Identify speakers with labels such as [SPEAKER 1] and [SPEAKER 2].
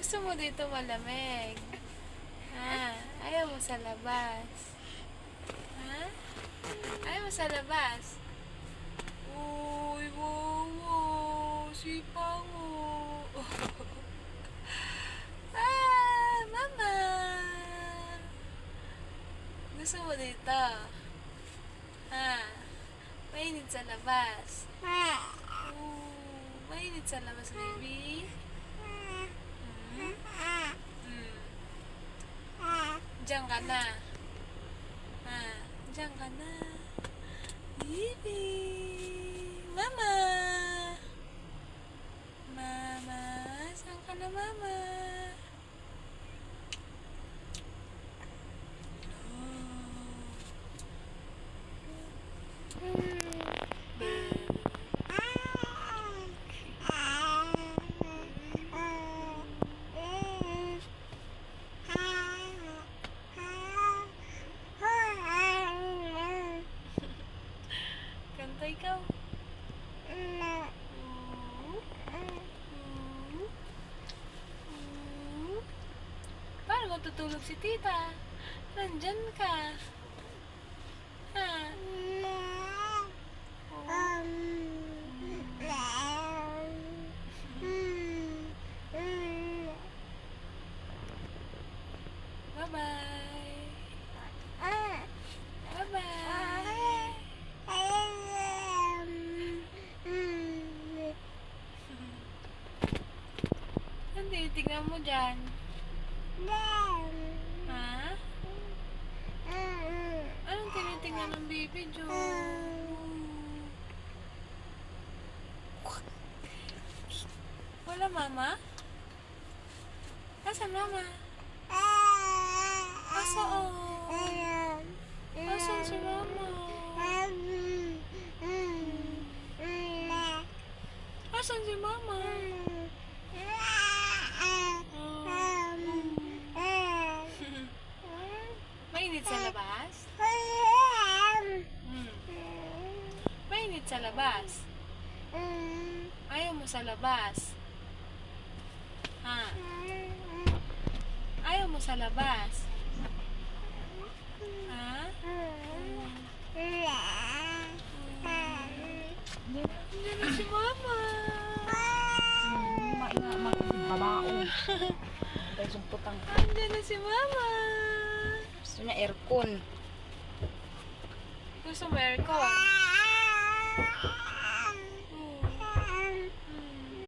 [SPEAKER 1] gusto mo dito malamig? Ha? Ayaw mo sa labas? Ha? Ayaw mo sa labas? Uy, wow, sipang mo. Mama! Gusto mo dito? Ha? Mainit sa labas? Mainit sa labas, baby? Diyan ka na. Ha? Diyan ka na. Baby! Mama! Mama! Saan ka na, mama? Kanta ikaw. Paano matutulog si tita? Nandyan ka. Ha? Bye-bye. Bye-bye. Ano tinitignan mo dyan? Ha? Anong tinitignan ng baby Joe? Wala mama? Asan mama? Asan? Asan si mama? Asan si mama? Mainit sa labas? Mainit sa labas? Ayaw mo sa labas? Ha? Ayaw mo sa labas? Ha? Nandiyan na si mama.
[SPEAKER 2] Babaon. Dahil sumputang.
[SPEAKER 1] Nandiyan na si mama.
[SPEAKER 2] Gusto niya aircon.
[SPEAKER 1] Gusto mo aircon?